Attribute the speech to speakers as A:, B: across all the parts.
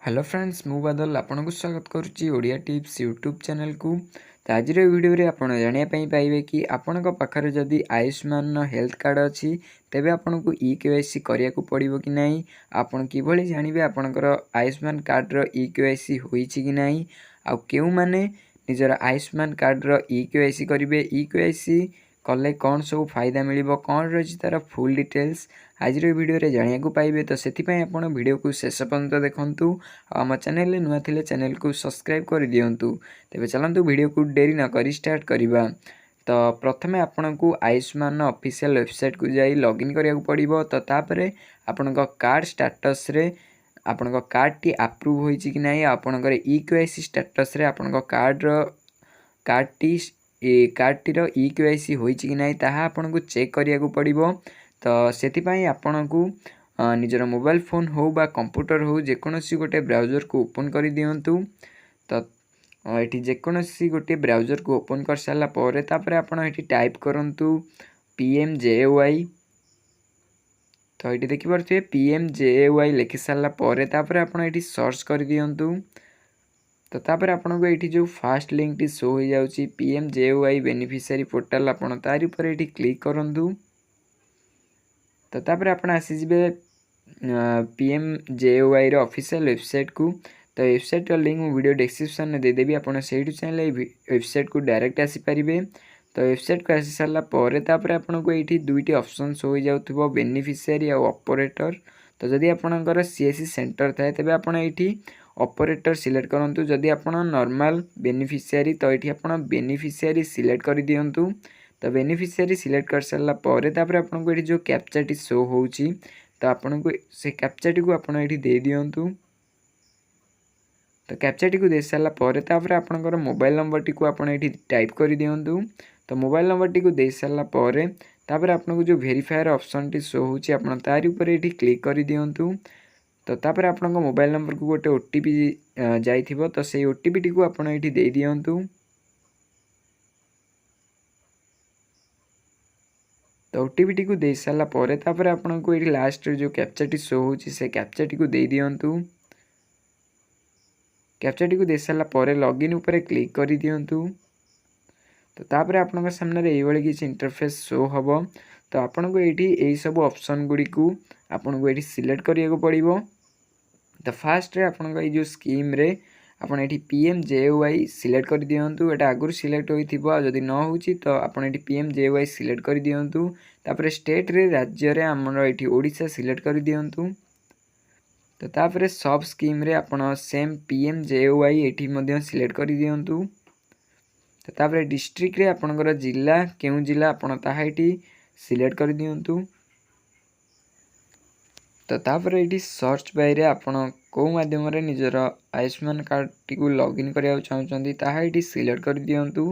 A: Hello friends मु बादल आपन को स्वागत करुच्ची ओडिया टिप्स यूट्यूब चैनल को। तो आज वीडियो रे आपन जानिया पाइबे कि आपन पाखरे जदि आयुष्मान हेल्थ कार्ड अच्छी तेबे आपन को ई-केवाईसी करिया को पड़िबो कि नहीं, आपन किभली जानिबे आपनकर आयुष्मान कार्ड रो ई-केवाईसी होईची कि नहीं, आ केउ माने निजर आयुष्मान कार्ड रो ई-केवाईसी करिवे, ई-केवाईसी कले कौन सब फायदा मिलिबो, कौन रही तार फुल डिटेल्स आज वीडियो रे जानिया को पाइबे। तो सेति पय आपन वीडियो को शेष पर्यंत देखंतु। आम चैनल नुआ थिले चैनल को सब्सक्राइब कर दियंतु। तेबे चलंतु वीडियो को देरी न करी स्टार्ट करिबा। तो प्रथमे आपन को आयुष्मान ऑफिशियल वेबसाइट को जाई लॉगिन करिया को पड़िबो। तो तापरे आपन को कार्ड स्टेटस रे आपन को कार्ड टी अप्रूव होईची कि नाही, आपन को ई-केवाईसी स्टेटस रे आपन को कार्ड टी रो ई-केवाईसी होईची कि नाही ताहा आपन को चेक करिया को पड़िबो। तो सेति पय आपन को निजर मोबाइल फोन हो बा कंप्यूटर हो जेकोसी गोटे ब्राउजर को ओपन कर दियंतु। तो ये जेकोसी गोटे ब्राउजर को ओपन कर सारा पर तापर आपन ये टाइप करंतु PMJAY। तो ये देखि पारथिबे PMJAY लिखि सारा पर तापर आपन ये सर्च कर दियंतु। तो तापर आपन को ये जो फास्ट लिंक टी शो हो जाउची PMJAY बेनिफिशियरी पोर्टल आपन तारि ऊपर ये क्लिक करंतु। तो तापर आपन आसी जिवे PMJAY रो ऑफिशियल वेबसाइट को। तो वेबसाइट रो लिंक मु वीडियो डिस्क्रिप्शन में दे देबी, आपन सेहिटु चाहे वेबसाइट को डायरेक्ट आसी परिबे। तो वेबसाइट को आसी सारा पर तापर आपन को एठी दुईटी ऑप्शन शो हो जाउथबो बेनिफिशियरी और ऑपरेटर। तो जदि आपनकर CSC सेंटर थाए तबे आपन एठी ऑपरेटर सिलेक्ट करंतु, जदि आपन नॉर्मल बेनिफिशियरी तो एठी आपन बेनिफिशियरी सिलेक्ट कर दियंतु। तो बेनिफिशियरी सिलेक्ट कर सारा पर तापर आपन को एठी जो कैप्चा टी शो होउची तो आपन को से कैप्चा टी को आपन एठी दे दियंतु। तो कैप्चा टी को दे सारा पर तापर आपनकर मोबाइल नंबर टी को आपन एठी टाइप कर दियंतु। तो मोबाइल नंबर टी को दे सारा पर तापर आपन को जो वेरीफायर ऑप्शन टी शो होउची आपन तारि ऊपर एठी क्लिक कर दियंतु। तो तापर आपन को मोबाइल नंबर को गोटे OTP जाइथिबो, तो से OTP टी को आपन एठी दे दियंतु। तो OTP टी को दे सारा पर तापर आपन को एठी लास्ट जो कैप्चा टी शो होउची से कैप्चा टी को दे दियंतु। कैप्चा टी को दे सारा पर लॉगिन ऊपर क्लिक कर दियंतु। तो तापर आपन सामने रे एई किसी इंटरफेस शो हबो। तो आपन को एठी एई सब ऑप्शन गुडी को आपन को एठी सिलेक्ट करिया को पड़िबो। तो फास्ट रे आपन को ए जो स्कीम रे आपन एठी PMJAY सिलेक्ट कर दियंतु। एटा आगुर सिलेक्ट होइथिबो, जदि न होउची तो आपन एठी PMJAY सिलेक्ट कर दियंतु। तापर स्टेट रे राज्य रे हमर एठी ओडिसा सिलेक्ट कर दियंतु। तो तापर सब स्कीम रे आपन सेम PMJAY एठी मध्य सिलेक्ट कर दियंतु। तो तापर डिस्ट्रिक्ट रे आपनकर जिला केउ जिला आपन ताहा एठी सिलेक्ट कर दियंतु। तो तापर ये सर्च बाय रे आपन को माध्यम रे निजर आयुष्मान कार्ड टी को लॉगिन करिया चाहउचंदी ताहा एठी सिलेक्ट कर दियंतु।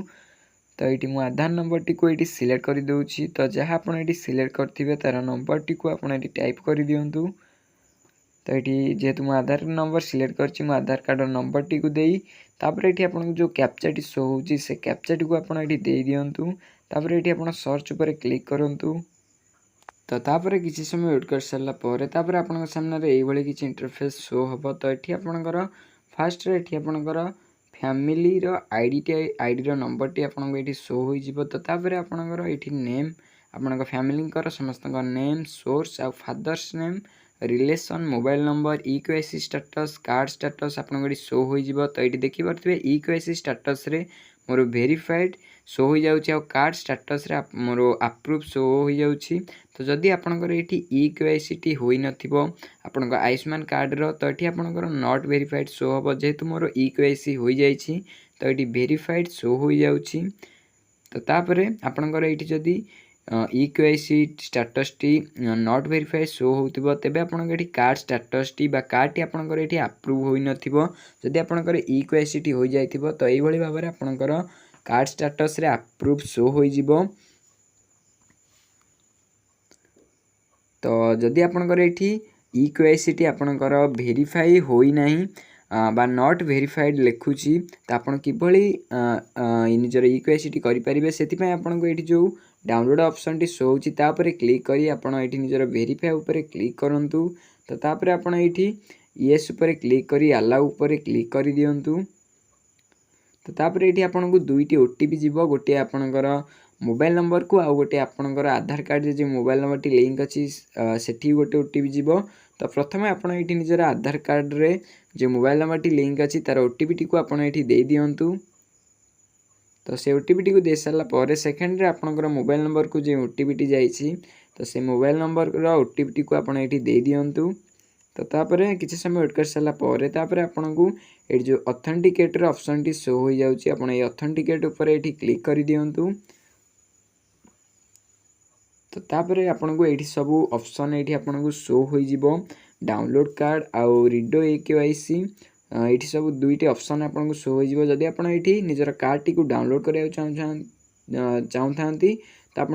A: तो ये मो आधार नंबर टी को एठी सिलेक्ट कर दउची। तो जहाँ आपन एठी सिलेक्ट करथिबे तार नंबर टी को आपन एठी टाइप कर दियंतु। तो ये जेहेतु मो आधार नंबर सिलेक्ट करची मो आधार कार्ड नंबर टी को देई तापर एठी आपन जो कैप्चा टी शो होउची से कैप्चा टी को आपन एठी दे दियंतु। तापर एठी आपन सर्च ऊपर क्लिक करंतु। तो तापर किसी समय वेट कर सारा पर तापर आपन सामने रे एई भली किसी इंटरफेस शो हबो। तो एठी आपनकर फास्ट रे एठी आपनकर फैमिली रो आईडी रो नंबर टी आपन को एठी शो होई जिवो। तो तापर आपनकर एठी नेम आपनकर फैमिली कर समस्त नेम सोर्स आ father's name relation mobile number eKYC status card status आपन को एठी शो होई जिवो। तो एठी देखि परथिबे ई-केवाईसी स्टेटस रे मोर वेरीफाइड शो हो जाउची आ कार्ड स्टेटस रे मोर अप्रूव शो हो जाउची। तो जदि आपनकर एठी ई-केवाईसी टी होई नथिबो आपनकर आयुष्मान कार्ड रो तो एठी आपनकर नॉट वेरीफाइड शो हबो। जेहेतु मोर ई-केवाईसी होई जाइछि तो एठी वेरीफाइड शो हो जाउची। तो तापरे आपनकर एठी जदि ई-केवाईसी स्टेटस टी नॉट वेरीफाइड शो होतिबो तेबे आपनकर एठी कार्ड स्टेटस टी बा कार्ड टी आपनकर एठी अप्रूव होई नथिबो। जदि आपनकर ई-केवाईसी टी होई जाइथिबो तो एई भली भाबरे आपनकर कार्ड स्टेटस रे अप्रूव शो होई जिवो। तो जदि आपनकर एठी ई-केवाईसी टी आपनकर वेरीफाई होई नाही बा नॉट वेरीफाइड लेखुची तो आपन किभली निजर ई-केवाईसी टी करि परिबे सेति पय आपन को एठी जो डाउनलोड ऑप्शन टी शो होची ता पर क्लिक करी आपन एठी निजर वेरीफाई ऊपर क्लिक करंतु। तो तापर आपन एठी येस उपर क्लिक करी अलाउ उपर क्लिक कर दियंतु। तो तापर ये आपको दुईटी ओटीपी जीव, गोटे आपणकर मोबाइल नंबर को आउ गोटे आपणकर आधार कार्ड जो मोबाइल नंबर टी लिंक अच्छी सेठी गोटे ओटीपी जीव। तो प्रथम आप निजर आधार कार्ड रे जो मोबाइल नंबर टी लिंक अच्छी तार ओटीपी टी को आपड़ ये दे दियंतु। तो से ओटीपी टी को दे सारा पर सेकेंड रे आपणकर मोबाइल नंबर को जो ओटीपी टी जाइए तो से मोबाइल नंबर ओटीपी टी को आपड़ ये दे दियंतु। तो तापर किसी समय वेट कर सारा पर तापर आपको ये जो ऑथेंटिकेटर ऑप्शन टी शो हो जाउची, आपण ये ऑथेंटिकेट ऊपर ये क्लिक कर दियंतु। तो तापर आपको ये सब ऑप्शन ये आपको शो हो जिवो, डाउनलोड कार्ड आउ रिडो EKYC ये सब दुईटी ऑप्शन आपको शो हो जिवो। जदि आपण ये निजर कार्ड टी को डाउनलोड करने चाहूँगी तो आप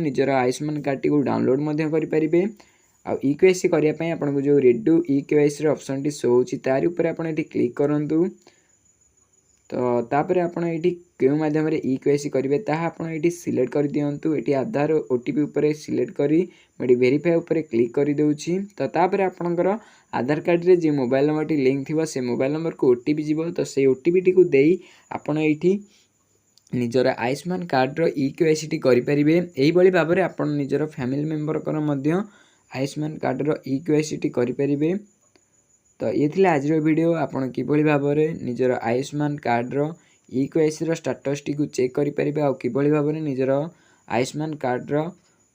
A: निजर आयुष्मान कार्ड टी को डाउनलोड करें। आ EKYC करने आपको जो redo EKYC option T show होची तार ऊपर आप क्लिक करंतु। तो तापर आप क्यों माध्यम EKYC करेंगे ताहा आपण ये सिलेक्ट कर दियंतु। ये आधार ओटीपी ऊपर सिलेक्ट करी मैं वेरीफाई ऊपर क्लिक कर दूची। तो तापर आपणकर आधार कार्ड रे जो मोबाइल नंबर टी लिंक थी से मोबाइल नंबर को ओटीपी जीव। तो से ओटीपी टी को देई आपण ये निजर आयुष्मान कार्ड रो EKYC टी करि परिबे। एही बळी भाबरे आपण निजर फैमिली मेंबर कर मध्य आयुष्मान कार्ड रो EKYC टी करि परिबे। तो ये थिला आज वीडियो, आपण किभଳି भाबरे निजर आयुष्मान कार्ड रो EKYC रो स्टेटस टी को चेक करि परिबे आ किभଳି भाबरे निजर आयुष्मान कार्ड रो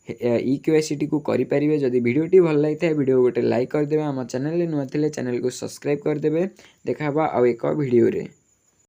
A: EKYC टी को करि परिबे। जदि वीडियो टी भल लागिता है वीडियो गोटे लाइक कर देबे, हम चैनल नुआ थिले चैनल को सब्सक्राइब कर देबे। देखा बा आ एक वीडियो रे।